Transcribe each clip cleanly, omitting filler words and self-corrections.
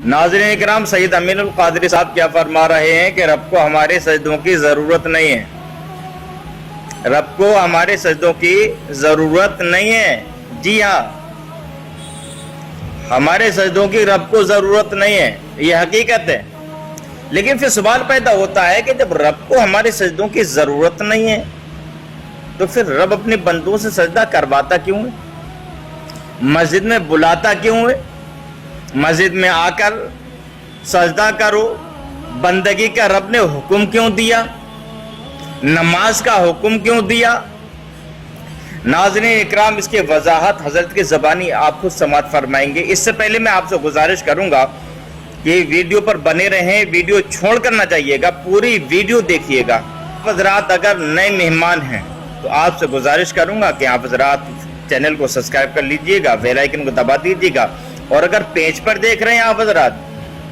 नाज़रीन इकराम, सैयद अमीनुल क़ादरी साहब क्या फरमा रहे हैं कि रब को हमारे सजदों की ज़रूरत नहीं है। रब को हमारे सजदों की ज़रूरत नहीं है। जी हाँ, हमारे सजदों की रब को ज़रूरत नहीं है, ये हकीकत है। लेकिन फिर सवाल पैदा होता है कि जब रब को हमारे सजदों की ज़रूरत नहीं है तो फिर रब अपने बंदों से सजदा करवाता क्यों है? मस्जिद में बुलाता क्यों है? मस्जिद में आकर सजदा करो, बंदगी का रब ने हुक्म क्यों दिया? नमाज का हुक्म क्यों दिया? नाज़रीन इकराम, इसके वजाहत हजरत की ज़बानी आप खुद समाअत फरमाएंगे। इससे पहले मैं आपसे गुजारिश करूंगा कि वीडियो पर बने रहें, वीडियो छोड़ कर ना जाइएगा, पूरी वीडियो देखिएगा। हज़रात अगर नए मेहमान हैं तो आपसे गुजारिश करूंगा कि आप हज़रात चैनल को सब्सक्राइब कर लीजिएगा, बेल आइकन को दबा दीजिएगा, और अगर पेज पर देख रहे हैं आप हज़रात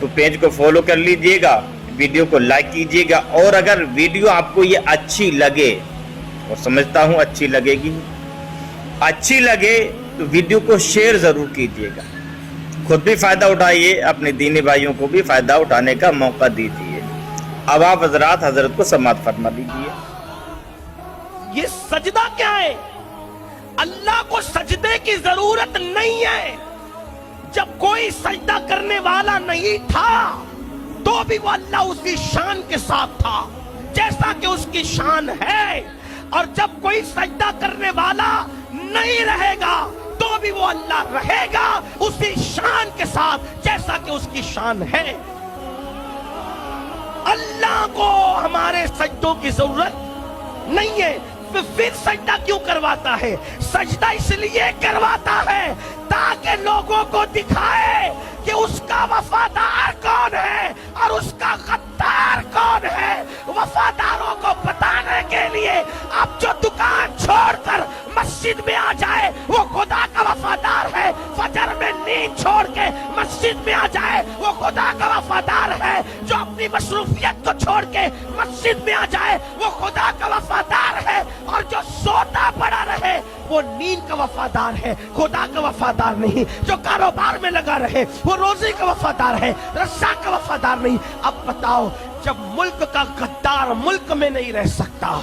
तो पेज को फॉलो कर लीजिएगा, वीडियो को लाइक कीजिएगा, और अगर वीडियो आपको ये अच्छी लगे, और समझता हूँ अच्छी लगेगी, अच्छी लगे तो वीडियो को शेयर ज़रूर कीजिएगा। खुद भी फ़ायदा उठाइए, अपने दीनी भाइयों को भी फ़ायदा उठाने का मौका दीजिए। अब आप हज़रात हज़रत को समाअत फरमा दीजिए। ये सजदा क्या है? अल्लाह को सजदे की जरूरत नहीं है। जब कोई सजदा करने वाला नहीं था तो भी वो अल्लाह उसकी शान के साथ था जैसा कि उसकी शान है, और जब कोई सजदा करने वाला नहीं रहेगा तो भी वो अल्लाह रहेगा उसी शान के साथ जैसा कि उसकी शान है। अल्लाह को हमारे सजदों की जरूरत नहीं है। फिर सजदा क्यों करवाता है? सजदा इसलिए करवाता है ताकि लोगों को दिखाए कि उसका वफादार कौन है और उसका गद्दार कौन है। वफादारों को बताने के लिए अब जो दुकान छोड़कर मस्जिद में आ जाए वो खुदा का वफादार है, फजर में नींद छोड़ के मस्जिद में आ जाए वो खुदा का वफादार है, जो अपनी मसरूफियत को छोड़ के मस्जिद में आ जाए वो खुदा का वफादार है, और जो सोता पड़ा रहे वो नींद का वफादार है, खुदा का वफादार नहीं। जो कारोबार में लगा रहे वो रोजी का वफादार है, रज़्ज़ाक़ का वफादार नहीं। अब बताओ, जब मुल्क का गद्दार मुल्क में नहीं रह सकता,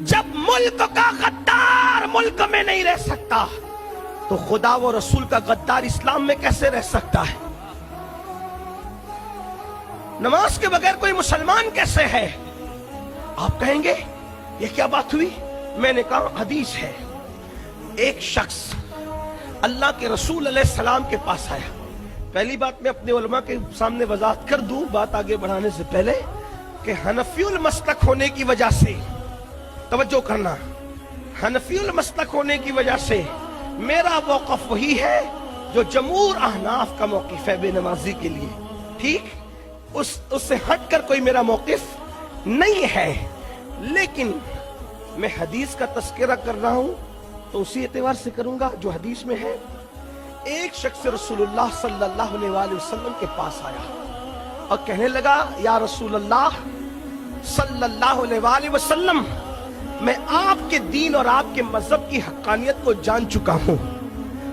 जब मुल्क का गद्दार मुल्क में नहीं रह सकता तो खुदा व रसूल का गद्दार इस्लाम में कैसे रह सकता है? नमाज के बगैर कोई मुसलमान कैसे है? आप कहेंगे ये क्या बात हुई? मैंने कहा हदीस है। एक शख्स अल्लाह के रसूल अलैहिस्सलाम के पास आया। पहली बात मैं अपने उलमा के सामने वजाहत कर दूं बात आगे बढ़ाने से पहले कि हनफियुल मसलक होने की वजह से, तवज्जो करना, हनफियुल मसलक होने की वजह से मेरा मौक़िफ़ वही है जो जमहूर अहनाफ का मौक़िफ़ है बेनमाजी के लिए। ठीक, उससे हटकर कोई मेरा मौक़िफ़ नहीं है। लेकिन मैं हदीस का तस्करा कर रहा हूं तो उसी एतबार से करूंगा जो हदीस में है। एक शख्स रसूलुल्लाह सल्लल्लाहु अलैहि वसल्लम के पास आया और कहने लगा, या रसूलल्लाह सल्लल्लाहु अलैहि वसल्लम, मैं आपके दीन और आपके मजहब की हक्कानियत को जान चुका हूं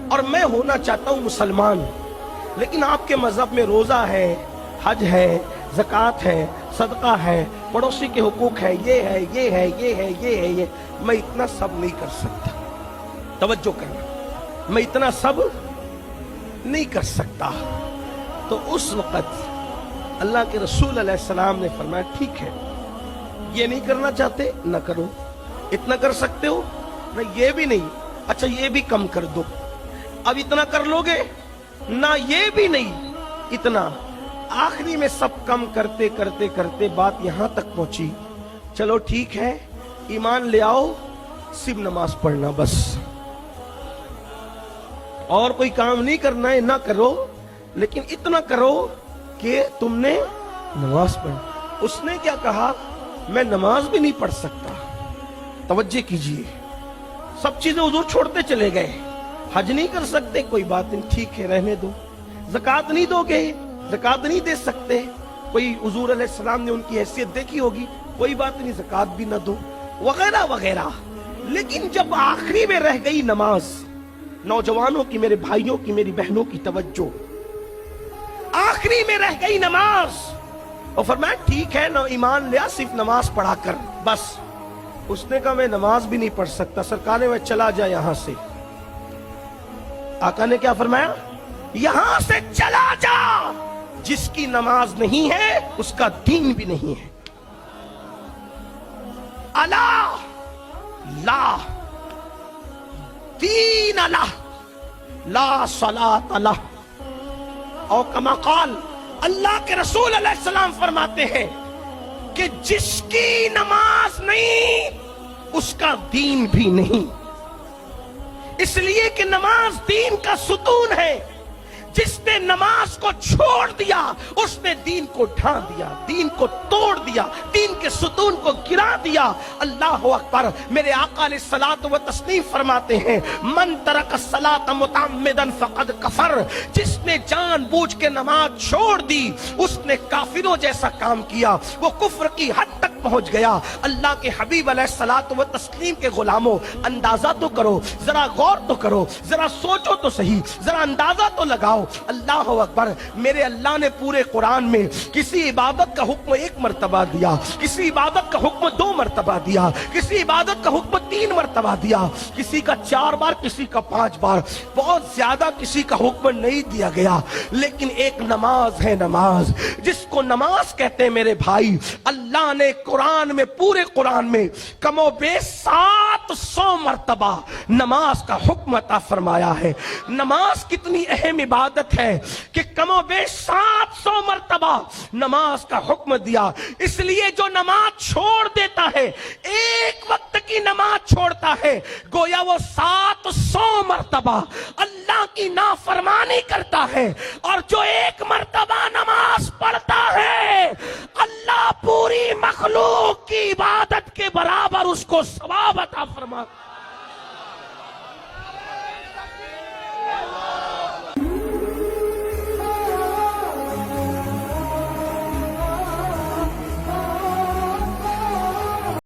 और मैं होना चाहता हूं मुसलमान, लेकिन आपके मजहब में रोजा है, हज है, ज़कात है, सदका है, पड़ोसी के हुकूक है, ये है, ये है, ये है, ये है, ये, मैं इतना सब नहीं कर सकता। तवज्जो करना, मैं इतना सब नहीं कर सकता। तो उस वक़्त अल्लाह के रसूल अलैहिस्सलाम ने फरमाया, ठीक है, ये नहीं करना चाहते ना करो, इतना कर सकते हो ना, ये भी नहीं, अच्छा ये भी कम कर दो, अब इतना कर लोगे ना, ये भी नहीं, इतना। आखिरी में सब कम करते करते करते बात यहां तक पहुंची, चलो ठीक है, ईमान ले आओ, सिर्फ नमाज पढ़ना बस, और कोई काम नहीं करना है, ना करो, लेकिन इतना करो कि तुमने नमाज पढ़। उसने क्या कहा, मैं नमाज भी नहीं पढ़ सकता। तवज्जो कीजिए, सब चीजें हुजूर छोड़ते चले गए, हज नहीं कर सकते, कोई बात नहीं, ठीक है, रहने दो। ज़कात नहीं दोगे, ज़कात नहीं दे सकते, कोई हुजूर अलैहिस्सलाम ने उनकी हैसियत देखी होगी, कोई बात नहीं, ज़कात भी ना दो, वगैरह वगैरह। लेकिन जब आखिरी में रह गई नमाज, नौजवानों की, मेरे भाइयों की, मेरी बहनों की तवज्जो, आखिरी में रह गई नमाज, और फरमाया ठीक है ना, ईमान लिया सिर्फ नमाज पढ़ा कर बस। उसने कहा मैं नमाज भी नहीं पढ़ सकता। सरकार ने, वह चला जा यहां से। आका ने क्या फरमाया? यहां से चला जा, जिसकी नमाज नहीं है उसका दीन भी नहीं है। अला ला दीन अला ला सलात अला। और कमा काल, अल्लाह के रसूल अलैहिस्सलाम फरमाते हैं कि जिसकी नमाज नहीं उसका दीन भी नहीं। इसलिए कि नमाज दीन का सुतून है। जिसने नमाज को छोड़ दिया उसने दीन को ढा दिया, दीन को तोड़ दिया, दीन के सुतून को गिरा दिया। अल्लाह अकबर। मेरे आका अलैहिस्सलातु व तस्लीम फरमाते हैं, मन तरक सलात मुतअम्मिदन फक़द कफर। जिसने जानबूझ के नमाज छोड़ दी उसने काफिरों जैसा काम किया, वो कुफ्र की हद तक पहुंच गया। अल्लाह के हबीब अलैहिस्सलातु व तस्लीम के गुलामों, अंदाजा तो करो, जरा गौर तो करो, जरा सोचो तो सही, जरा अंदाजा तो लगाओ। अल्लाह अकबर। मेरे अल्लाह ने पूरे कुरान में किसी इबादत का हुक्म 1 मरतबा दिया, किसी इबादत का हुक्म 2 मरतबा दिया, किसी इबादत का हुक्म 3 मरतबा दिया, किसी का 4 बार, किसी का 5 बार, बहुत ज्यादा किसी का हुक्म नहीं दिया गया। लेकिन एक नमाज है, नमाज जिसको नमाज कहते हैं मेरे भाई, अल्लाह ने कुरान में, पूरे कुरान में कमोबेश 700 मरतबा नमाज का हुक्म अता फरमाया है। नमाज कितनी अहम इबादत है कि कमोबेश 700 मरतबा नमाज का हुक्म दिया। इसलिए जो नमाज छोड़ देता है, एक वक्त की नमाज छोड़ता है, गोया वो 700 मरतबा अल्लाह की नाफरमानी करता है। और जो 1 मरतबा नमाज पढ़ता है, अल्लाह पूरी मखलूक की इबादत के बराबर उसको सवाब अता फरमाता।